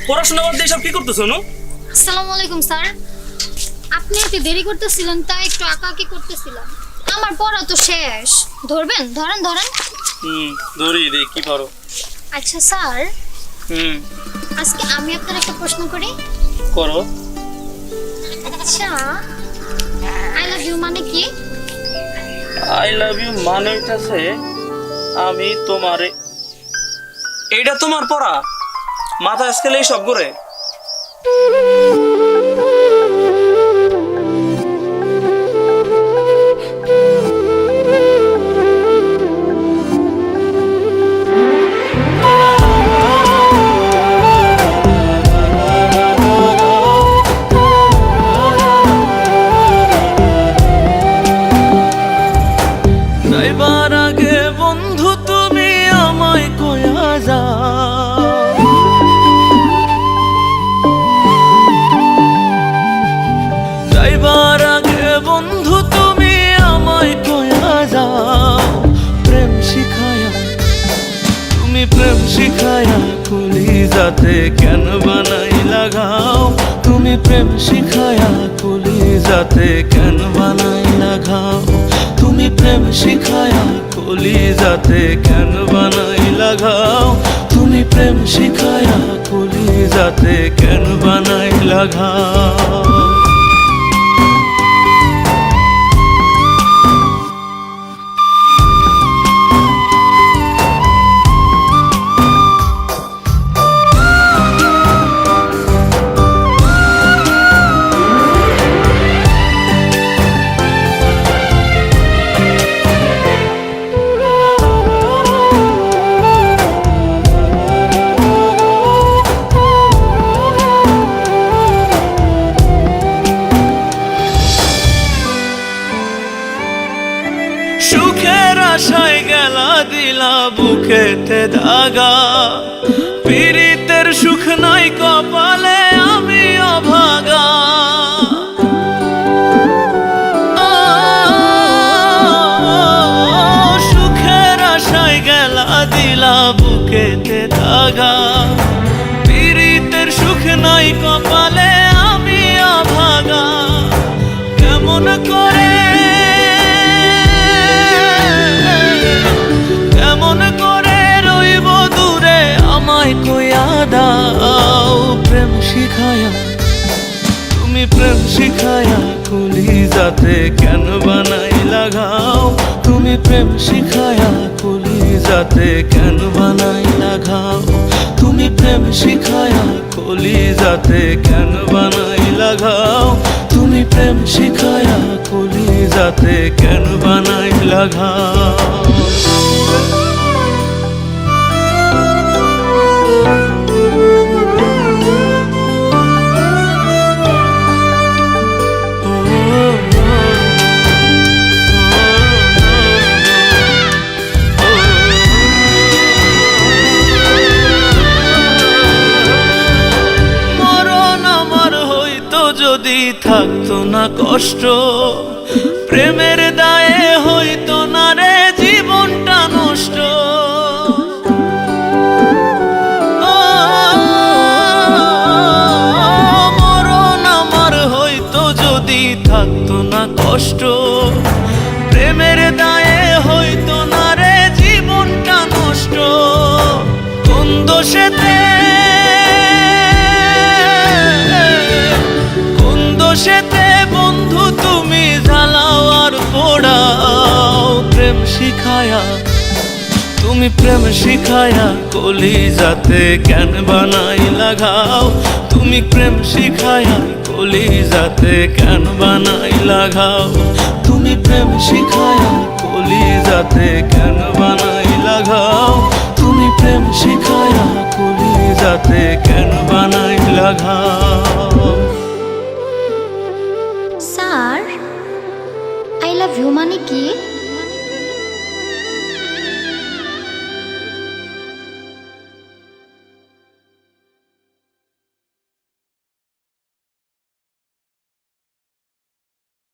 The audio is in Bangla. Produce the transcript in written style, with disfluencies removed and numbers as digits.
পড়াশোনা বাদ দিয়ে সব কি করতেছো নু? আসসালামু আলাইকুম স্যার। আপনি এত দেরি করতেছিলেন তাই একটু আঁকাআঁকি করতেছিলাম। আমার পড়া তো শেষ। ধরবেন? ধরেন ধরেন। ধরি রে, কি পারো? আচ্ছা স্যার, আজকে আমি আপনার একটা প্রশ্ন করি। করো। আচ্ছা, আই লাভ ইউ মানে কি? আই লাভ ইউ মানে হইতাছে আমি তোমারে। এইটা তোমার পড়া? মাথা আজকাল এই সব করে? যাইবার আগে বন্ধু তুমি আমায় কয়া যাও, যাইবার আগে বন্ধু তুমি আমায় কয়া যাও, প্রেম শিখায়া তুমি প্রেম শিখায়া কলিজাতে কেন বানাই লাগাও, তুমি প্রেম শিখায়া কলিজাতে কেন বানাই লাগাও, তুমি প্রেম শিখায়া কলিজাতে কেন বানাই লাগাও, তুমি প্রেম শিখায়া কলিজাতে কেন বানাই লাগাও। সুখের আশায় গেলা দিলা বুকেতে দাগা, পীড়িতের সুখ নাই কপালে আমি অভাগা, সুখের আশায় গেলা দিলা বুকেতে দাগা, পীড়িতের সুখ নাই কপালে আমি অভাগা, কেমন করে কইয়া দাও, প্রেম শিখায়া তুমি প্রেম শিখায়া কলিজাতে কেন বানাই লাগাও, তুমি প্রেম শিখায়া কলিজাতে কেন বানাই লাগাও, তুমি প্রেম শিখায়া কলিজাতে কেন বানাই লাগাও, তুমি প্রেম শিখায়া কলিজাতে কেন বানাই লাগাও। যদি থাকতো না কষ্ট, প্রেমের দায়ে হইতো না রে জীবনটা নষ্ট, মরণ আমার হইতো যদি থাকতো না কষ্ট, প্রেমের দায়ে হইতো না রে জীবনটা নষ্ট, কোন দোষেতে সেতে বন্ধু তুমি জ্বালাও আর পোড়াও, প্রেম শিখায়া তুমি প্রেম শিখায়া কলিজাতে কেন বানাই লাগাও, তুমি প্রেম শিখায়া কলিজাতে কেন বানাই লাগাও, তুমি প্রেম শিখায়া কলিজাতে কেন বানাই লাগাও, তুমি প্রেম শিখায়া কলিজাতে কেন বানাই লাগাও। স্যার, আই লাভ ইউ মানে কি?